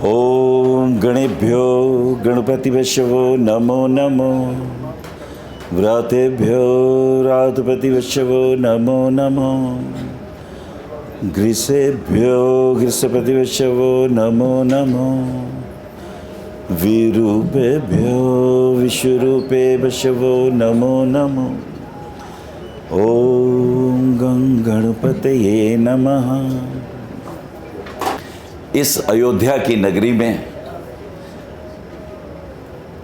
ओम गणेभ्यो गणपतिवशवो नमो नमो। व्रातेभ्यो रातपतिवशवो नमो नमो। ग्रीसेभ्यो ग्रीसपतिवशवो नमो नमो। विरूपेभ्यो विश्वरूपे वशवो नमो नमो। ओम गणपतये नमः। इस अयोध्या की नगरी में,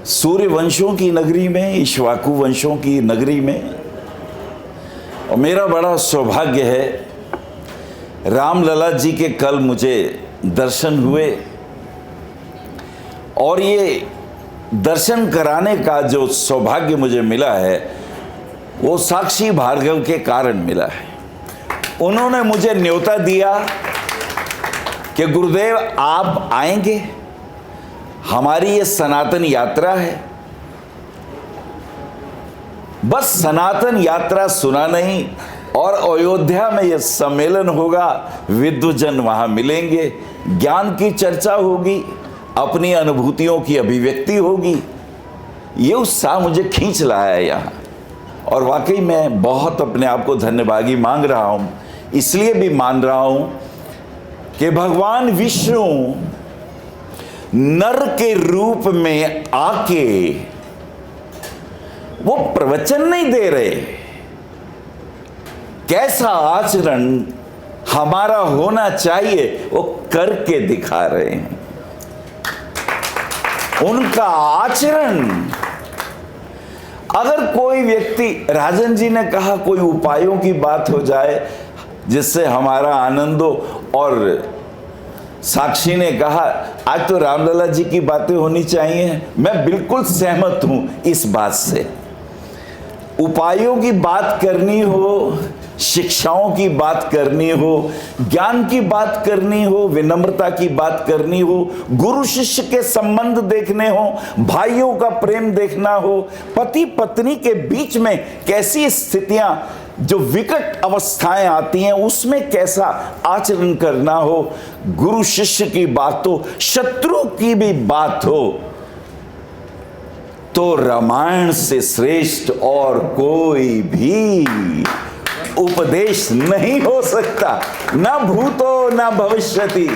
सूर्य वंशों की नगरी में, इक्ष्वाकु वंशों की नगरी में, और मेरा बड़ा सौभाग्य है, रामलला जी के कल मुझे दर्शन हुए और ये दर्शन कराने का जो सौभाग्य मुझे मिला है वो साक्षी भार्गव के कारण मिला है। उन्होंने मुझे न्योता दिया कि गुरुदेव आप आएंगे, हमारी ये सनातन यात्रा है। बस सनातन यात्रा सुना नहीं, और अयोध्या में ये सम्मेलन होगा, विद्वजन वहां मिलेंगे, ज्ञान की चर्चा होगी, अपनी अनुभूतियों की अभिव्यक्ति होगी। ये उत्साह मुझे खींच लाया है यहाँ, और वाकई मैं बहुत अपने आप को धन्यभागी मांग रहा हूँ। इसलिए भी मान रहा हूँ कि भगवान विष्णु नर के रूप में आके वो प्रवचन नहीं दे रहे, कैसा आचरण हमारा होना चाहिए वो करके दिखा रहे हैं। उनका आचरण, अगर कोई व्यक्ति, राजन जी ने कहा कोई उपायों की बात हो जाए जिससे हमारा आनंद हो, और साक्षी ने कहा आज तो रामलला जी की बातें होनी चाहिए, मैं बिल्कुल सहमत हूं इस बात से। उपायों की बात करनी हो, शिक्षाओं की बात करनी हो, ज्ञान की बात करनी हो, विनम्रता की बात करनी हो, गुरु शिष्य के संबंध देखने हो, भाइयों का प्रेम देखना हो, पति पत्नी के बीच में कैसी स्थितियां, जो विकट अवस्थाएं आती हैं उसमें कैसा आचरण करना हो, गुरु शिष्य की बात हो, शत्रु की भी बात हो, तो रामायण से श्रेष्ठ और कोई भी उपदेश नहीं हो सकता। न भूतो न भविष्यति,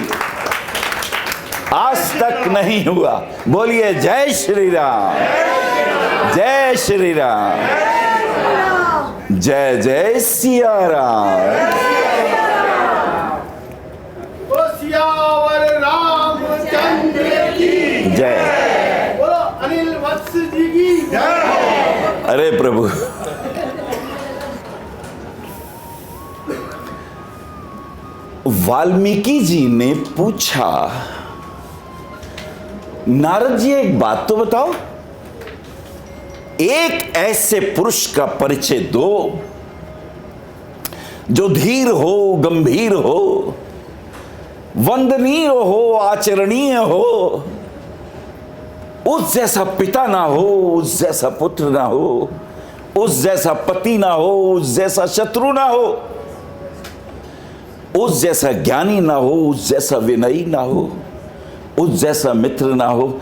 आज तक नहीं हुआ। बोलिए जय श्री राम, जय श्री राम, जय जय सिया राम। सियावर रामचंद्र की जय। बोलो अनिल वत्स जी की जय। अरे प्रभु, वाल्मीकि जी ने पूछा, नारद जी एक बात तो बताओ, एक ऐसे पुरुष का परिचय दो जो धीर हो, गंभीर हो, वंदनीय हो, आचरणीय हो, उस जैसा पिता ना हो, उस जैसा पुत्र ना हो, उस जैसा पति ना हो, उस जैसा शत्रु ना हो, उस जैसा ज्ञानी ना हो, उस जैसा विनयी ना हो, उस जैसा मित्र ना हो।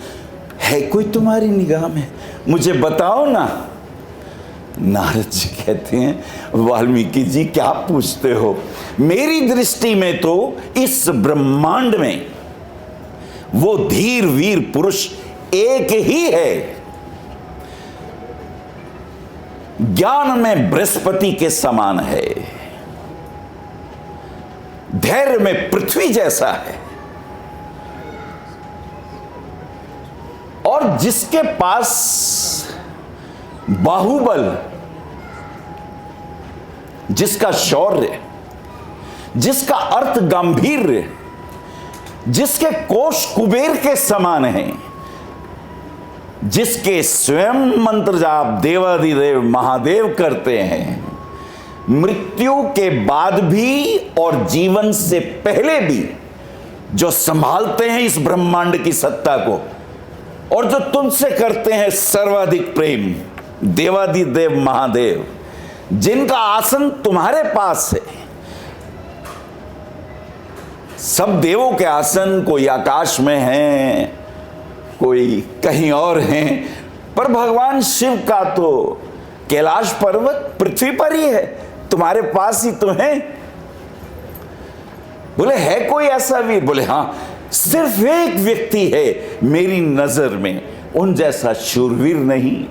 है कोई तुम्हारी निगाह में? मुझे बताओ ना। नारद जी कहते हैं, वाल्मीकि जी क्या पूछते हो, मेरी दृष्टि में तो इस ब्रह्मांड में वो धीर वीर पुरुष एक ही है। ज्ञान में बृहस्पति के समान है, धैर्य में पृथ्वी जैसा है, और जिसके पास बाहुबल, जिसका शौर्य, जिसका अर्थ गंभीर, जिसके कोश कुबेर के समान हैं, जिसके स्वयं मंत्र जाप देवाधिदेव महादेव करते हैं, मृत्यु के बाद भी और जीवन से पहले भी जो संभालते हैं इस ब्रह्मांड की सत्ता को, और जो तुमसे करते हैं सर्वाधिक प्रेम, देवाधिदेव महादेव, जिनका आसन तुम्हारे पास है, सब देवों के आसन कोई आकाश में हैं, कोई कहीं और हैं, पर भगवान शिव का तो कैलाश पर्वत पृथ्वी पर ही है, तुम्हारे पास ही तो है। बोले है कोई ऐसा वीर? बोले हाँ, सिर्फ एक व्यक्ति है मेरी नजर में, उन जैसा शूरवीर नहीं,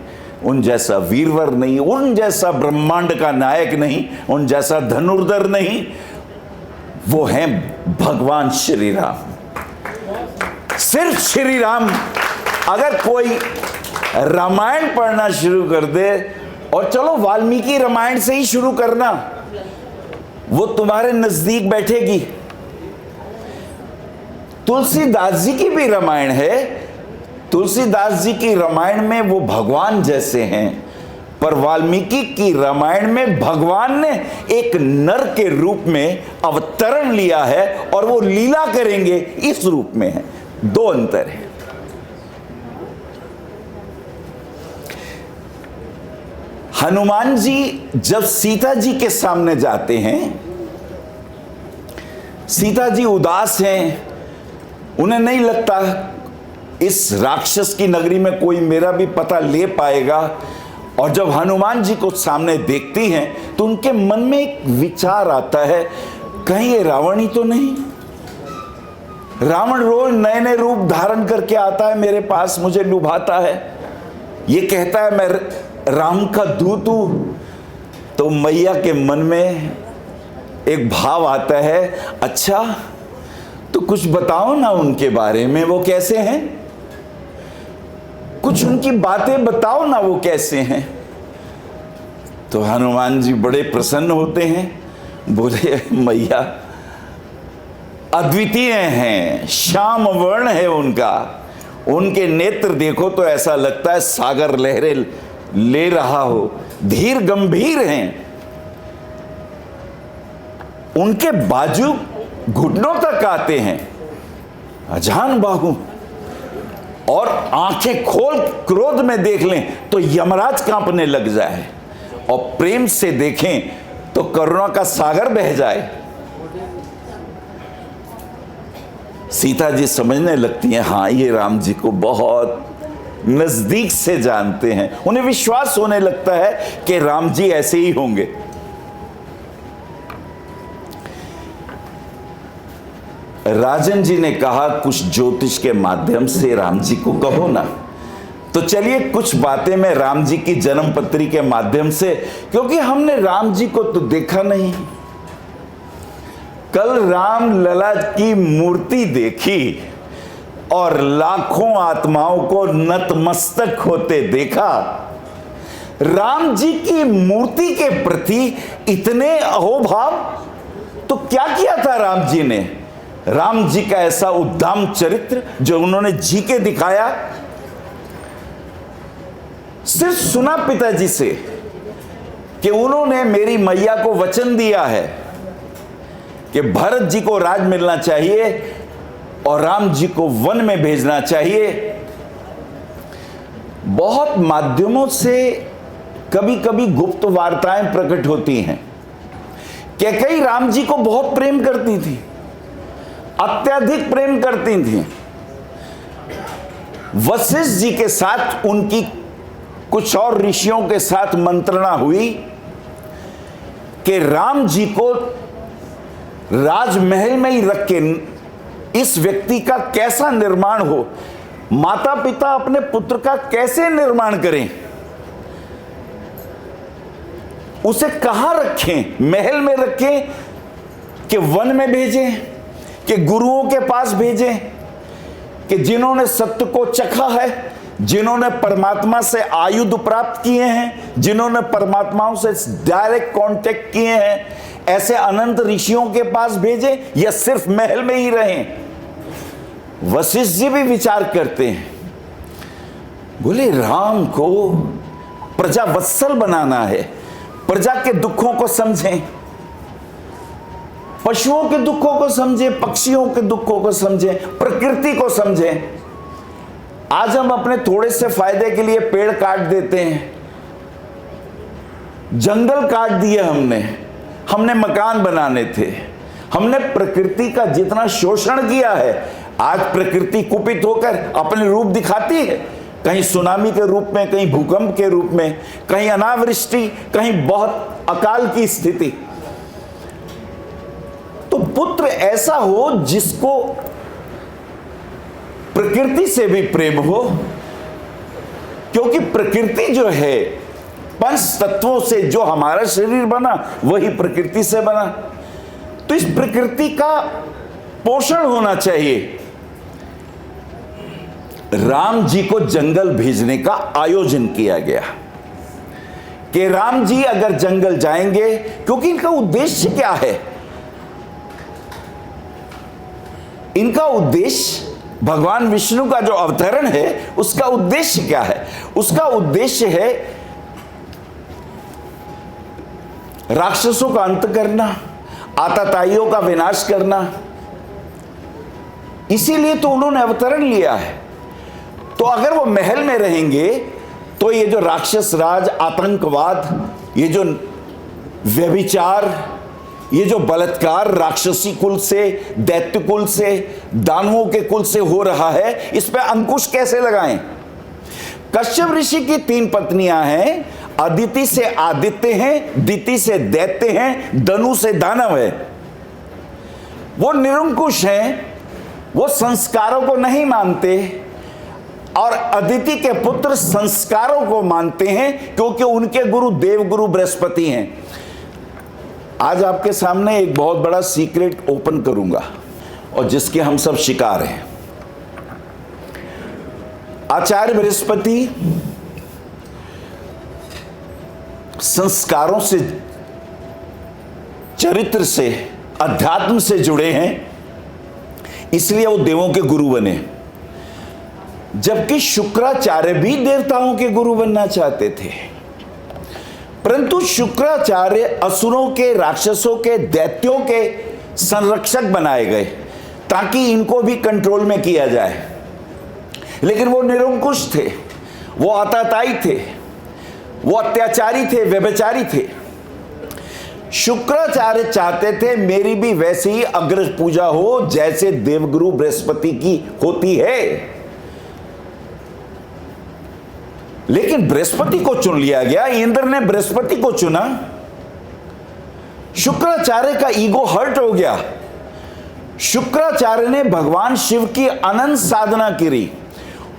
उन जैसा वीरवर नहीं, उन जैसा ब्रह्मांड का नायक नहीं, उन जैसा धनुर्धर नहीं, वो हैं भगवान श्री राम। सिर्फ श्री राम। अगर कोई रामायण पढ़ना शुरू कर दे, और चलो वाल्मीकि रामायण से ही शुरू करना, वो तुम्हारे नजदीक बैठेगी। तुलसीदास जी की भी रामायण है, तुलसीदास जी की रामायण में वो भगवान जैसे हैं, पर वाल्मीकि की रामायण में भगवान ने एक नर के रूप में अवतरण लिया है और वो लीला करेंगे इस रूप में है। दो अंतर है। हनुमान जी जब सीता जी के सामने जाते हैं, सीता जी उदास हैं, उन्हें नहीं लगता इस राक्षस की नगरी में कोई मेरा भी पता ले पाएगा। और जब हनुमान जी को सामने देखती हैं तो उनके मन में एक विचार आता है, कहीं ये रावण ही तो नहीं? रावण रोज नए नए रूप धारण करके आता है मेरे पास, मुझे लुभाता है, ये कहता है मैं राम का दूत हूं। तो मैया के मन में एक भाव आता है, अच्छा तो कुछ बताओ ना उनके बारे में, वो कैसे हैं, कुछ उनकी बातें बताओ ना, वो कैसे हैं। तो हनुमान जी बड़े प्रसन्न होते हैं, बोले मैया अद्वितीय हैं, श्याम वर्ण है उनका, उनके नेत्र देखो तो ऐसा लगता है सागर लहरें ले रहा हो, धीर गंभीर हैं, उनके बाजू घुटनों तक आते हैं, अजान बाहु, और आंखें खोल क्रोध में देख लें तो यमराज कांपने लग जाए, और प्रेम से देखें तो करुणा का सागर बह जाए। सीता जी समझने लगती हैं, हाँ ये राम जी को बहुत नजदीक से जानते हैं, उन्हें विश्वास होने लगता है कि राम जी ऐसे ही होंगे। राजन जी ने कहा कुछ ज्योतिष के माध्यम से राम जी को कहो ना, तो चलिए कुछ बातें मैं राम जी की जन्म पत्री के माध्यम से, क्योंकि हमने राम जी को तो देखा नहीं। कल राम लला की मूर्ति देखी और लाखों आत्माओं को नतमस्तक होते देखा। राम जी की मूर्ति के प्रति इतने अहोभाव, तो क्या किया था राम जी ने? राम जी का ऐसा उद्दाम चरित्र जो उन्होंने जी के दिखाया। सिर्फ सुना पिताजी से कि उन्होंने मेरी मैया को वचन दिया है कि भरत जी को राज मिलना चाहिए और राम जी को वन में भेजना चाहिए। बहुत माध्यमों से कभी कभी गुप्त वार्ताएं प्रकट होती हैं। कैकेयी राम जी को बहुत प्रेम करती थी, अत्यधिक प्रेम करती थी। वशिष्ठ जी के साथ उनकी कुछ और ऋषियों के साथ मंत्रणा हुई कि राम जी को राजमहल में ही रख के इस व्यक्ति का कैसा निर्माण हो, माता पिता अपने पुत्र का कैसे निर्माण करें, उसे कहां रखें, महल में रखें कि वन में भेजें, कि गुरुओं के पास भेजें, कि जिन्होंने सत्य को चखा है, जिन्होंने परमात्मा से आयुध प्राप्त किए हैं, जिन्होंने परमात्माओं से डायरेक्ट कांटेक्ट किए हैं, ऐसे अनंत ऋषियों के पास भेजें या सिर्फ महल में ही रहें। वशिष्ठ जी भी विचार करते हैं, बोले राम को प्रजा वत्सल बनाना है, प्रजा के दुखों को समझें, पशुओं के दुखों को समझें, पक्षियों के दुखों को समझें, प्रकृति को समझें। आज हम अपने थोड़े से फायदे के लिए पेड़ काट देते हैं, जंगल काट दिए हमने मकान बनाने थे, हमने प्रकृति का जितना शोषण किया है, आज प्रकृति कुपित होकर अपने रूप दिखाती है, कहीं सुनामी के रूप में, कहीं भूकंप के रूप में, कहीं अनावृष्टि, कहीं बहुत अकाल की स्थिति। तो पुत्र ऐसा हो जिसको प्रकृति से भी प्रेम हो, क्योंकि प्रकृति जो है पंच तत्वों से, जो हमारा शरीर बना वही प्रकृति से बना, तो इस प्रकृति का पोषण होना चाहिए। राम जी को जंगल भेजने का आयोजन किया गया कि राम जी अगर जंगल जाएंगे, क्योंकि इनका उद्देश्य क्या है, इनका उद्देश्य भगवान विष्णु का जो अवतरण है उसका उद्देश्य क्या है? उसका उद्देश्य है राक्षसों का अंत करना, आतताइयों का विनाश करना। इसीलिए तो उन्होंने अवतरण लिया है। तो अगर वो महल में रहेंगे तो ये जो राक्षस राज, आतंकवाद, ये जो व्यभिचार, ये जो बलात्कार राक्षसी कुल से, दैत्य कुल से, दानवों के कुल से हो रहा है, इस पे अंकुश कैसे लगाएं? कश्यप ऋषि की 3 पत्नियां हैं। अदिति से आदित्य हैं, दिति से दैत्य हैं, दनु से दानव है। वो निरंकुश हैं, वो संस्कारों को नहीं मानते, और अदिति के पुत्र संस्कारों को मानते हैं, क्योंकि उनके गुरु देवगुरु बृहस्पति हैं। आज आपके सामने एक बहुत बड़ा सीक्रेट ओपन करूंगा, और जिसके हम सब शिकार हैं। आचार्य बृहस्पति संस्कारों से, चरित्र से, अध्यात्म से जुड़े हैं, इसलिए वो देवों के गुरु बने। जबकि शुक्राचार्य भी देवताओं के गुरु बनना चाहते थे, परंतु शुक्राचार्य असुरों के, राक्षसों के, दैत्यों के संरक्षक बनाए गए ताकि इनको भी कंट्रोल में किया जाए। लेकिन वो निरंकुश थे, वो आतताई थे, वो अत्याचारी थे, व्यभिचारी थे। शुक्राचार्य चाहते थे मेरी भी वैसी ही अग्रज पूजा हो जैसे देवगुरु बृहस्पति की होती है। लेकिन बृहस्पति को चुन लिया गया, इंद्र ने बृहस्पति को चुना। शुक्राचार्य का ईगो हर्ट हो गया। शुक्राचार्य ने भगवान शिव की अनंत साधना करी,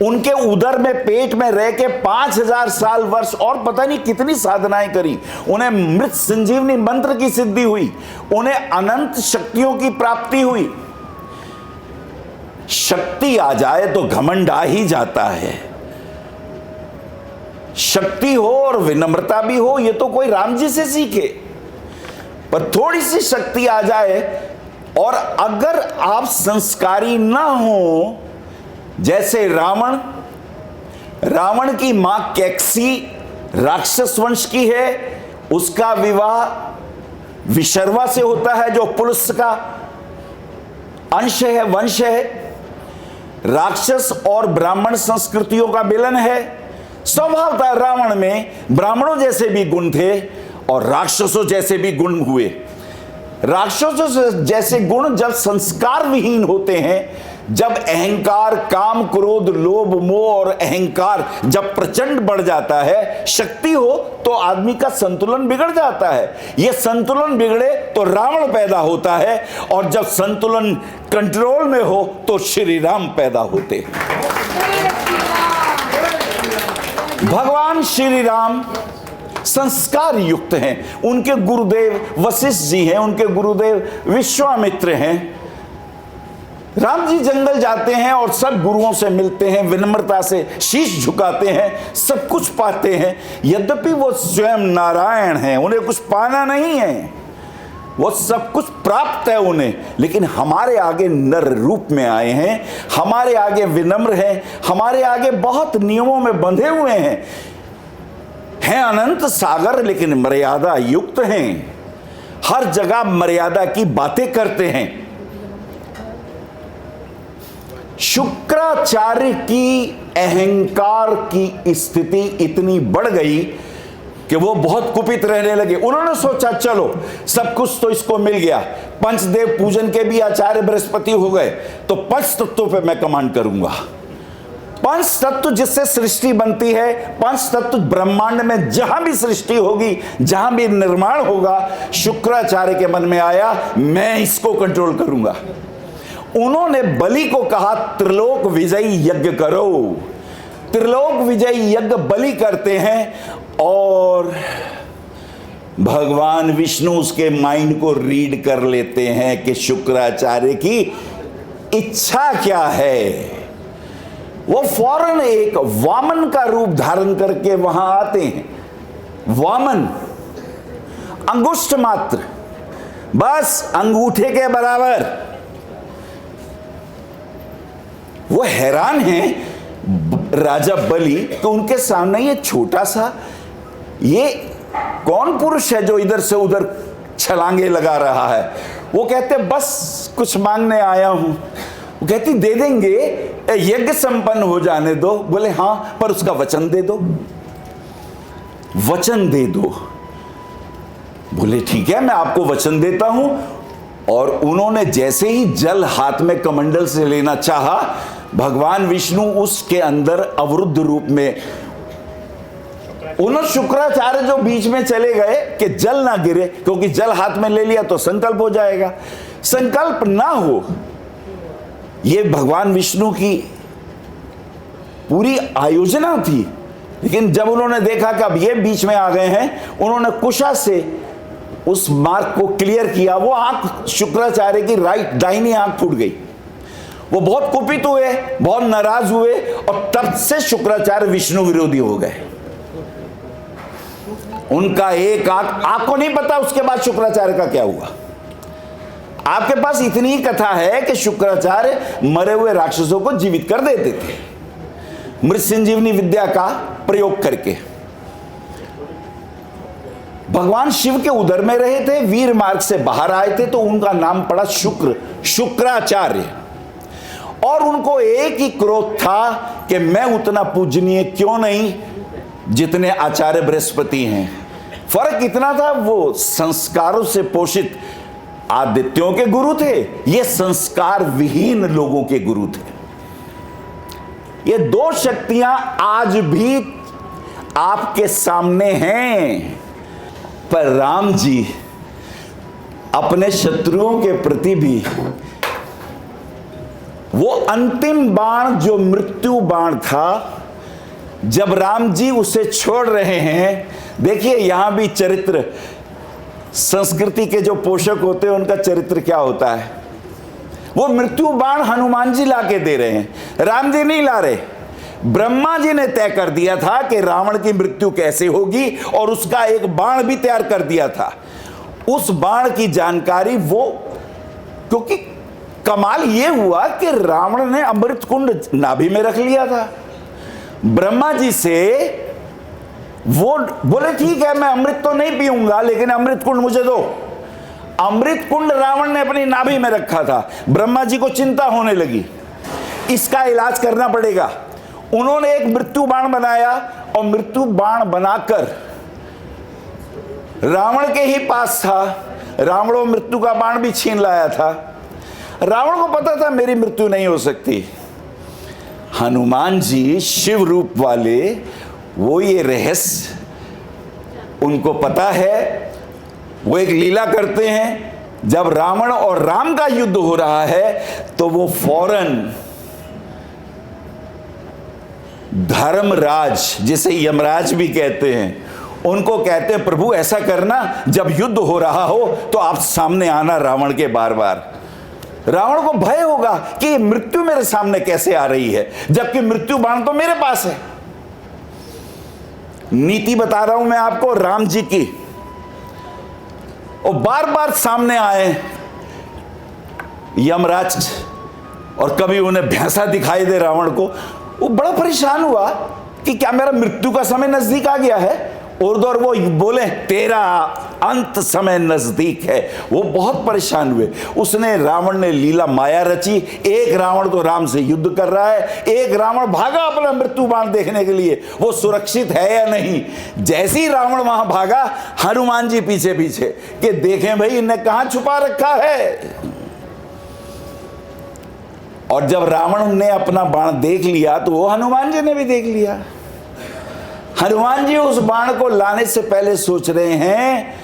उनके उदर में, पेट में रह के 5000 साल वर्ष और पता नहीं कितनी साधनाएं करी। उन्हें मृत संजीवनी मंत्र की सिद्धि हुई, उन्हें अनंत शक्तियों की प्राप्ति हुई। शक्ति आ जाए तो घमंड आ ही जाता है। शक्ति हो और विनम्रता भी हो, ये तो कोई राम जी से सीखे। पर थोड़ी सी शक्ति आ जाए, और अगर आप संस्कारी ना हो, जैसे रावण की मां कैकसी राक्षस वंश की है, उसका विवाह विशर्वा से होता है जो पुलुस का अंश है, वंश है। राक्षस और ब्राह्मण संस्कृतियों का मिलन है। स्वभावतः रावण में ब्राह्मणों जैसे भी गुण थे और राक्षसों जैसे भी गुण हुए। राक्षसों जैसे गुण जब संस्कार विहीन होते हैं, जब अहंकार, काम, क्रोध, लोभ, मोह और अहंकार जब प्रचंड बढ़ जाता है, शक्ति हो तो आदमी का संतुलन बिगड़ जाता है। यह संतुलन बिगड़े तो रावण पैदा होता है, और जब संतुलन कंट्रोल में हो तो श्री राम पैदा होते हैं। भगवान श्री राम संस्कार युक्त हैं। उनके गुरुदेव वशिष्ठ जी हैं, उनके गुरुदेव विश्वामित्र हैं। राम जी जंगल जाते हैं और सब गुरुओं से मिलते हैं, विनम्रता से शीश झुकाते हैं, सब कुछ पाते हैं। यद्यपि वो स्वयं नारायण हैं, उन्हें कुछ पाना नहीं है, वो सब कुछ प्राप्त है उन्हें, लेकिन हमारे आगे नर रूप में आए हैं, हमारे आगे विनम्र हैं, हमारे आगे बहुत नियमों में बंधे हुए हैं अनंत सागर, लेकिन मर्यादा युक्त हैं। हर जगह मर्यादा की बातें करते हैं। शुक्राचार्य की अहंकार की स्थिति इतनी बढ़ गई कि वो बहुत कुपित रहने लगे। उन्होंने सोचा चलो सब कुछ तो इसको मिल गया, पंचदेव पूजन के भी आचार्य बृहस्पति हो गए, तो पंच तत्वों पे मैं कमांड करूंगा। पंच तत्व जिससे सृष्टि बनती है, पंच तत्व ब्रह्मांड में जहां भी सृष्टि होगी, जहां भी निर्माण होगा, शुक्राचार्य के मन में आया मैं इसको कंट्रोल करूंगा। उन्होंने बलि को कहा त्रिलोक विजयी यज्ञ करो। त्रिलोक विजयी यज्ञ बलि करते हैं और भगवान विष्णु उसके माइंड को रीड कर लेते हैं कि शुक्राचार्य की इच्छा क्या है। वो फौरन एक वामन का रूप धारण करके वहां आते हैं। वामन, अंगुष्ठ मात्र, बस अंगूठे के बराबर। वो हैरान हैं राजा बलि तो उनके सामने ये छोटा सा, ये कौन पुरुष है जो इधर से उधर छलांगे लगा रहा है। वो कहते बस कुछ मांगने आया हूं। वो कहती दे देंगे, यज्ञ संपन्न हो जाने दो। बोले हाँ, पर उसका वचन दे दो, वचन दे दो। बोले ठीक है, मैं आपको वचन देता हूं। और उन्होंने जैसे ही जल हाथ में कमंडल से लेना चाहा, भगवान विष्णु उसके अंदर अवरुद्ध रूप में, उन्होंने शुक्राचार्य जो बीच में चले गए कि जल ना गिरे, क्योंकि जल हाथ में ले लिया तो संकल्प हो जाएगा, संकल्प ना हो। ये भगवान विष्णु की पूरी आयोजना थी। लेकिन जब उन्होंने देखा कि अब ये बीच में आ गए हैं, उन्होंने कुशा से उस मार्ग को क्लियर किया। वो आंख शुक्राचार्य की राइट दाहिनी आंख फूट गई। वो बहुत कुपित हुए, बहुत नाराज हुए और तब से शुक्राचार्य विष्णु विरोधी हो गए। उनका एक आंख को नहीं पता उसके बाद शुक्राचार्य का क्या हुआ। आपके पास इतनी ही कथा है कि शुक्राचार्य मरे हुए राक्षसों को जीवित कर देते थे मृत संजीवनी विद्या का प्रयोग करके। भगवान शिव के उदर में रहे थे, वीर मार्ग से बाहर आए थे, तो उनका नाम पड़ा शुक्राचार्य। और उनको एक ही क्रोध था कि मैं उतना पूजनीय क्यों नहीं जितने आचार्य बृहस्पति हैं। फर्क इतना था, वो संस्कारों से पोषित आदित्यों के गुरु थे, ये संस्कार विहीन लोगों के गुरु थे। ये दो शक्तियां आज भी आपके सामने हैं। पर राम जी अपने शत्रुओं के प्रति भी वो अंतिम बाण जो मृत्यु बाण था, जब राम जी उसे छोड़ रहे हैं, देखिए यहां भी चरित्र, संस्कृति के जो पोषक होते हैं उनका चरित्र क्या होता है। वो मृत्यु बाण हनुमान जी लाके दे रहे हैं, राम जी नहीं ला रहे। ब्रह्मा जी ने तय कर दिया था कि रावण की मृत्यु कैसे होगी और उसका एक बाण भी तैयार कर दिया था। उस बाण की जानकारी वो, क्योंकि कमाल ये हुआ कि रावण ने अमृत कुंड नाभि में रख लिया था। ब्रह्मा जी से वो बोले ठीक है, मैं अमृत तो नहीं पीऊंगा, लेकिन अमृत कुंड मुझे दो। अमृत कुंड रावण ने अपनी नाभि में रखा था। ब्रह्मा जी को चिंता होने लगी, इसका इलाज करना पड़ेगा। उन्होंने एक मृत्यु बाण बनाया और मृत्यु बाण बनाकर रावण के ही पास था। रावण वो मृत्यु का बाण भी छीन लाया था। रावण को पता था मेरी मृत्यु नहीं हो सकती। हनुमान जी शिव रूप वाले, वो ये रहस्य उनको पता है। वो एक लीला करते हैं, जब रावण और राम का युद्ध हो रहा है तो वो फौरन धर्मराज, जिसे यमराज भी कहते हैं, उनको कहते हैं प्रभु ऐसा करना, जब युद्ध हो रहा हो तो आप सामने आना रावण के बार बार। रावण को भय होगा कि मृत्यु मेरे सामने कैसे आ रही है, जबकि मृत्यु बाण तो मेरे पास है। नीति बता रहा हूं मैं आपको राम जी की। और बार बार सामने आए यमराज, और कभी उन्हें भैंसा दिखाई दे रावण को। वो बड़ा परेशान हुआ कि क्या मेरा मृत्यु का समय नजदीक आ गया है। और वो बोले तेरा अंत समय नजदीक है। वो बहुत परेशान हुए। उसने रावण ने लीला माया रची। एक रावण तो राम से युद्ध कर रहा है, एक रावण भागा अपना मृत्यु बाण देखने के लिए वो सुरक्षित है या नहीं। जैसे ही रावण वहां भागा, हनुमान जी पीछे पीछे कि देखें भाई इन्हें कहां छुपा रखा है। और जब रावण ने अपना बाण देख लिया तो वो हनुमान जी ने भी देख लिया। हनुमान जी उस बाण को लाने से पहले सोच रहे हैं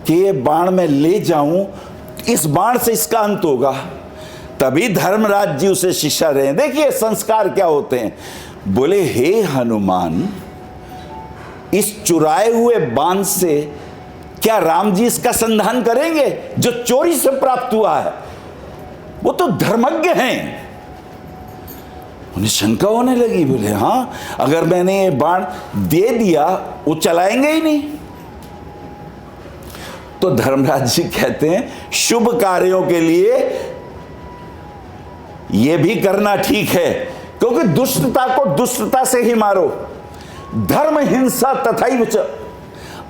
कि ये बाण मैं ले जाऊं, इस बाण से इसका अंत होगा। तभी धर्मराज जी उसे शिक्षा रहे हैं। देखिए संस्कार क्या होते हैं। बोले हे हनुमान, इस चुराए हुए बाण से क्या राम जी इसका संधान करेंगे जो चोरी से प्राप्त हुआ है? वो तो धर्मज्ञ हैं। उन्हें शंका होने लगी। बोले हाँ, अगर मैंने ये बाण दे दिया वो चलाएंगे ही नहीं। तो धर्मराज जी कहते हैं शुभ कार्यों के लिए यह भी करना ठीक है, क्योंकि दुष्टता को दुष्टता से ही मारो। धर्म हिंसा तथैव च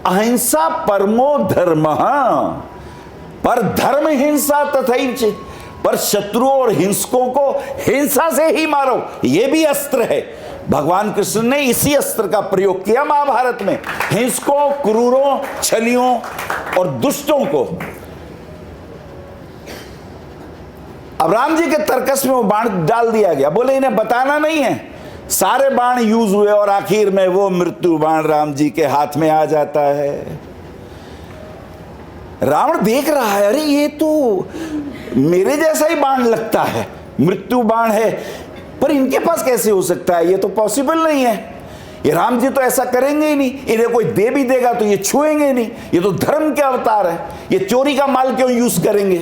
अहिंसा परमो धर्मः, पर धर्म हिंसा तथैव च, पर शत्रुओं और हिंसकों को हिंसा से ही मारो। यह भी अस्त्र है। भगवान कृष्ण ने इसी अस्त्र का प्रयोग किया महाभारत में, हिंसकों, क्रूरों, छलियों और दुष्टों को। अब राम जी के तर्कस में वो बाण डाल दिया गया। बोले इन्हें बताना नहीं है। सारे बाण यूज हुए और आखिर में वो मृत्यु बाण राम जी के हाथ में आ जाता है। रावण देख रहा है, अरे ये तो मेरे जैसा ही बाण लगता है, मृत्यु बाण है, पर इनके पास कैसे हो सकता है? ये तो पॉसिबल नहीं है। ये राम जी तो ऐसा करेंगे ही नहीं। इन्हें कोई दे भी देगा तो ये छुएंगे नहीं। ये तो धर्म के अवतार है। ये चोरी का माल क्यों यूज करेंगे?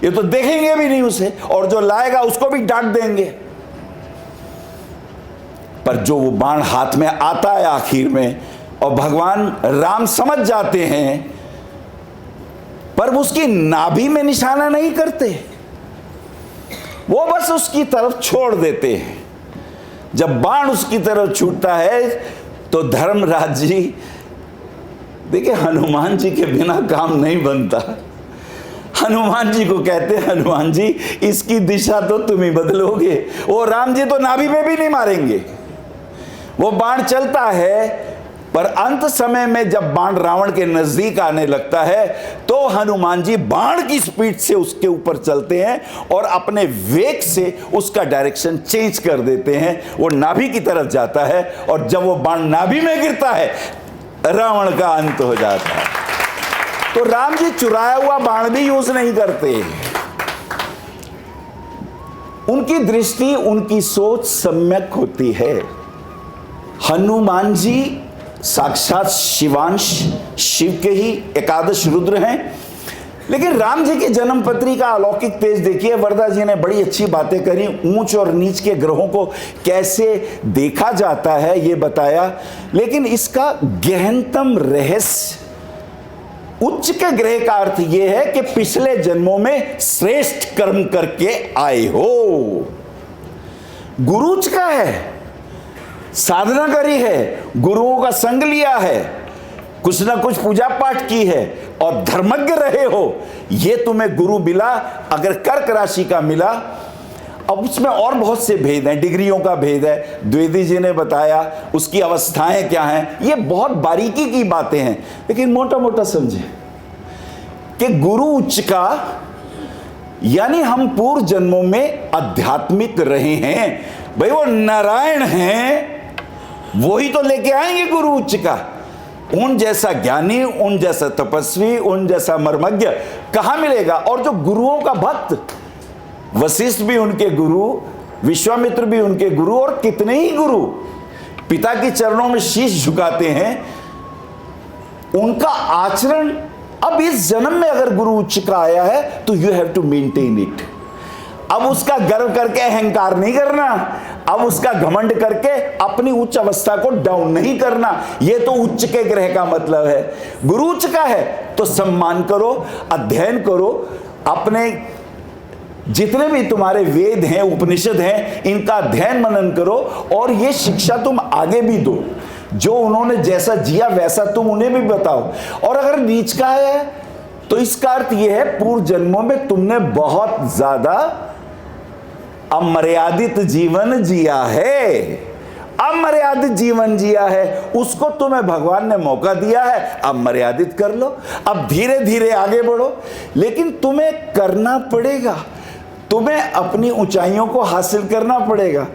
ये तो देखेंगे भी नहीं उसे, और जो लाएगा उसको भी डांट देंगे। पर जो वो बाण हाथ में आता है आखिर में, और भगवान राम समझ जाते हैं, पर उसकी नाभि में निशाना नहीं करते, वो बस उसकी तरफ छोड़ देते हैं। जब बाण उसकी तरफ छूटता है तो धर्मराज जी, देखिए हनुमान जी के बिना काम नहीं बनता। हनुमान जी को कहते हैं हनुमान जी इसकी दिशा तो तुम ही बदलोगे। वो राम जी तो नाभि में भी नहीं मारेंगे। वो बाण चलता है, पर अंत समय में जब बाण रावण के नजदीक आने लगता है तो हनुमान जी बाण की स्पीड से उसके ऊपर चलते हैं और अपने वेग से उसका डायरेक्शन चेंज कर देते हैं। वो नाभि की तरफ जाता है, और जब वो बाण नाभि में गिरता है रावण का अंत हो जाता है। तो राम जी चुराया हुआ बाण भी यूज नहीं करते। उनकी दृष्टि, उनकी सोच सम्यक होती है। हनुमान जी साक्षात शिवांश, शिव के ही एकादश रुद्र हैं। लेकिन राम जी की जन्म पत्री का अलौकिक तेज देखिए। वरदा जी ने बड़ी अच्छी बातें करी। ऊंच और नीच के ग्रहों को कैसे देखा जाता है ये बताया, लेकिन इसका गहनतम रहस्य, उच्च के ग्रह का अर्थ यह है कि पिछले जन्मों में श्रेष्ठ कर्म करके आए हो। गुरु उच्च का है, साधना करी है, गुरुओं का संग लिया है, कुछ ना कुछ पूजा पाठ की है और धर्मज्ञ रहे हो, ये तुम्हें गुरु मिला। अगर कर्क राशि का मिला, अब उसमें और बहुत से भेद हैं, डिग्रियों का भेद है, द्विवेदी जी ने बताया, उसकी अवस्थाएं क्या हैं, ये बहुत बारीकी की बातें हैं। लेकिन मोटा मोटा समझे कि गुरु उच्च का यानी हम पूर्व जन्मों में आध्यात्मिक रहे हैं। भाई वो नारायण हैं, वही तो लेके आएंगे गुरु उच्च का। उन जैसा ज्ञानी, उन जैसा तपस्वी, उन जैसा मर्मज्ञ कहां मिलेगा? और जो गुरुओं का भक्त, वशिष्ठ भी उनके गुरु, विश्वामित्र भी उनके गुरु, और कितने ही गुरु पिता के चरणों में शीश झुकाते हैं। उनका आचरण, अब इस जन्म में अगर गुरु उच्च का आया है तो you have to maintain it. अब उसका गर्व करके अहंकार नहीं करना, अब उसका घमंड करके अपनी उच्च अवस्था को डाउन नहीं करना। यह तो उच्च के ग्रह का मतलब है। गुरु उच्च का है तो सम्मान करो, अध्ययन करो, अपने जितने भी तुम्हारे वेद हैं, उपनिषद हैं, इनका अध्ययन मनन करो, और ये शिक्षा तुम आगे भी दो। जो उन्होंने जैसा जिया वैसा तुम उन्हें भी बताओ। और अगर नीच का है तो इसका अर्थ यह है पूर्व जन्मों में तुमने बहुत ज्यादा अमर्यादित जीवन जिया है, अमर्यादित जीवन जिया है, उसको तुम्हें भगवान ने मौका दिया है, अब मर्यादित कर लो, अब धीरे धीरे आगे बढ़ो। लेकिन तुम्हें करना पड़ेगा, तुम्हें अपनी ऊंचाइयों को हासिल करना पड़ेगा।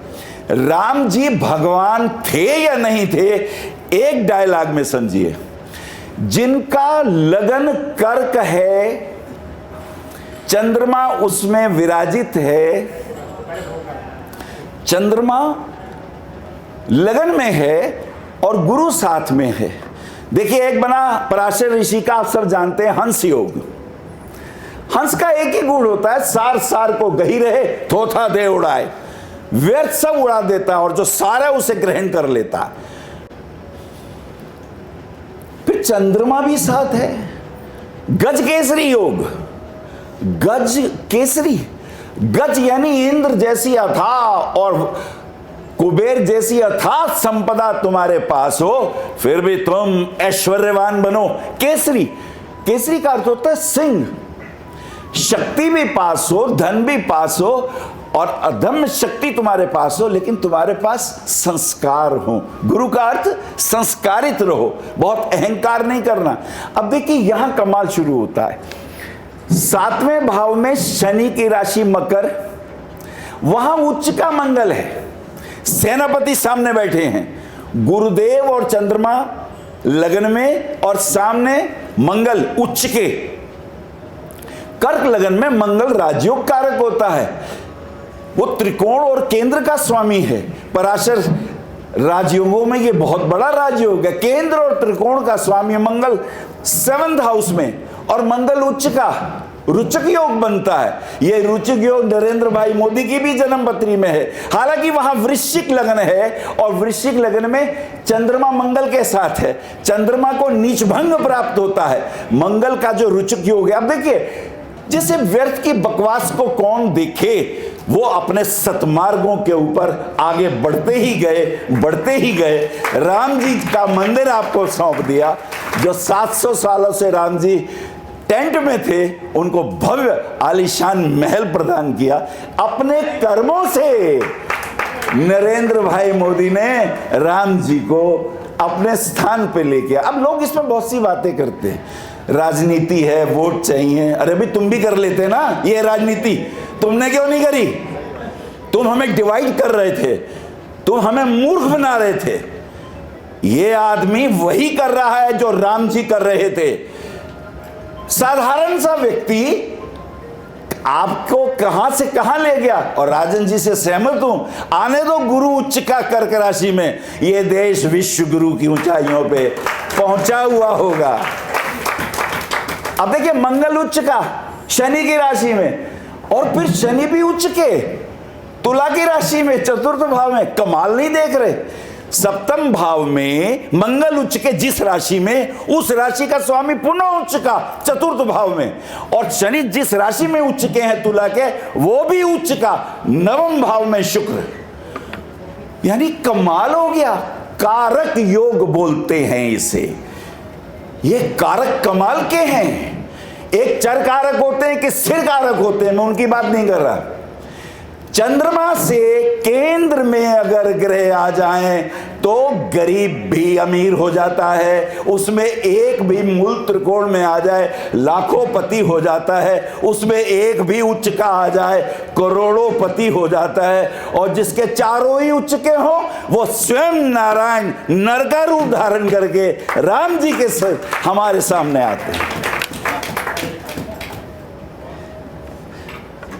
राम जी भगवान थे या नहीं थे, एक डायलॉग में समझिए, जिनका लगन कर्क है, चंद्रमा उसमें विराजित है, चंद्रमा लगन में है और गुरु साथ में है। देखिए, एक बना पराशर ऋषि का, आप सब जानते हैं, हंस योग। हंस का एक ही गुण होता है, सार सार को गही रहे, थोथा दे उड़ाए, व्यर्थ सब उड़ा देता है और जो सारा है उसे ग्रहण कर लेता है। फिर चंद्रमा भी साथ है, गज केसरी योग, गज केसरी, गज यानी इंद्र जैसी अथाह और कुबेर जैसी अथाह संपदा तुम्हारे पास हो, फिर भी तुम ऐश्वर्यवान बनो। केसरी, केसरी का अर्थ होता है सिंह, शक्ति भी पास हो, धन भी पास हो और अधम्य शक्ति तुम्हारे पास हो, लेकिन तुम्हारे पास संस्कार हो। गुरु का अर्थ संस्कारित रहो, बहुत अहंकार नहीं करना। अब देखिए यहां कमाल शुरू होता है। 7वें भाव में शनि की राशि मकर, वहां उच्च का मंगल है, सेनापति सामने बैठे हैं, गुरुदेव और चंद्रमा लगन में और सामने मंगल उच्च के। कर्क लगन में मंगल राजयोग कारक होता है, वो त्रिकोण और केंद्र का स्वामी है। पराशर राजयोगों में ये बहुत बड़ा राजयोग है, केंद्र और त्रिकोण का स्वामी मंगल 7th हाउस में, और मंगल उच्च का रुचक योग बनता है। यह रुचक योग नरेंद्र भाई मोदी की भी जन्म पत्री में है, हालांकि वहां वृश्चिक लगन है और वृश्चिक लगन में चंद्रमा मंगल के साथ है, चंद्रमा को नीच भंग प्राप्त होता है। मंगल का जो रुचक योग है, अब देखिए, जैसे व्यर्थ की बकवास को कौन देखे, वो अपने सतमार्गों के ऊपर आगे बढ़ते ही गए, बढ़ते ही गए। राम जी का मंदिर आपको सौंप दिया, जो 700 सालों से राम जी टेंट में थे, उनको भव्य आलीशान महल प्रदान किया। अपने कर्मों से नरेंद्र भाई मोदी ने राम जी को अपने स्थान पे लेके। अब लोग इसमें बहुत सी बातें करते हैं, राजनीति है, वोट चाहिए। अरे भाई, तुम भी कर लेते ना ये राजनीति, तुमने क्यों नहीं करी? तुम हमें डिवाइड कर रहे थे, तुम हमें मूर्ख बना रहे थे। ये आदमी वही कर रहा है जो राम जी कर रहे थे। साधारण सा व्यक्ति आपको कहां से कहां ले गया। और राजन जी से सहमत हूं, आने दो गुरु उच्च का कर्क राशि में, ये देश विश्व गुरु की ऊंचाइयों पे पहुंचा हुआ होगा। अब देखिए, मंगल उच्च का शनि की राशि में, और फिर शनि भी उच्च के तुला की राशि में, 4th भाव में। कमाल नहीं देख रहे? 7th भाव में मंगल उच्च के जिस राशि में, उस राशि का स्वामी पुनः उच्च का 4th भाव में, और शनि जिस राशि में उच्च के हैं तुला के, वो भी उच्च का 9वें भाव में शुक्र। यानी कमाल हो गया। कारक योग बोलते हैं इसे। ये कारक कमाल के हैं। एक चर कारक होते हैं कि स्थिर कारक होते हैं, मैं उनकी बात नहीं कर रहा। चंद्रमा से केंद्र में अगर ग्रह आ जाएं तो गरीब भी अमीर हो जाता है, उसमें एक भी मूल त्रिकोण में आ जाए लाखों पति हो जाता है, उसमें एक भी उच्च का आ जाए करोड़ों पति हो जाता है, और जिसके चारों ही उच्च के हों वो स्वयं नारायण नर का रूप धारण करके राम जी के साथ हमारे सामने आते हैं।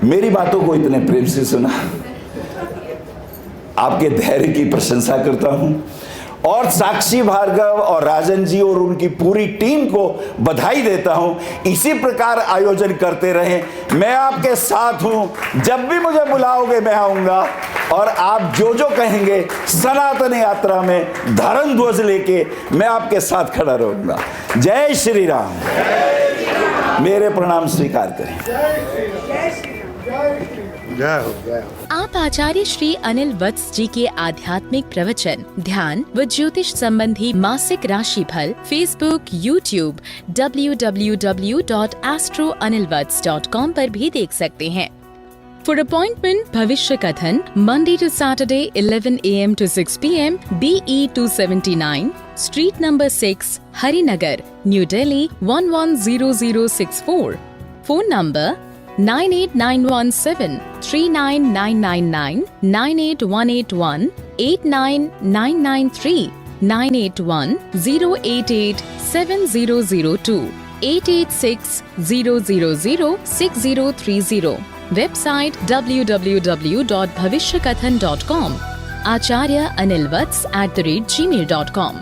मेरी बातों को इतने प्रेम से सुना, आपके धैर्य की प्रशंसा करता हूं, और साक्षी भार्गव और राजन जी और उनकी पूरी टीम को बधाई देता हूं। इसी प्रकार आयोजन करते रहें, मैं आपके साथ हूं। जब भी मुझे बुलाओगे मैं आऊंगा, और आप जो जो कहेंगे सनातन यात्रा में धर्म ध्वज लेके मैं आपके साथ खड़ा रहूंगा। जय श्री राम। मेरे प्रणाम स्वीकार करें। जय श्री राम। जय हो जय हो। आप आचार्य श्री अनिल वत्स जी के आध्यात्मिक प्रवचन, ध्यान व ज्योतिष संबंधी मासिक राशिफल फेसबुक, यूट्यूब, www.astroanilvats.com पर भी देख सकते हैं। For appointment, भविष्य कथन, Monday to Saturday, 11 a.m. to 6 p.m. BE 279, Street number 6, Harinagar, New Delhi 110064. Phone number 98917 39999, 98181 89993, 981 088 7002, 886 000 6030. Website www.bhavishyakathan.com. Acharya Anil Vats @gmail.com.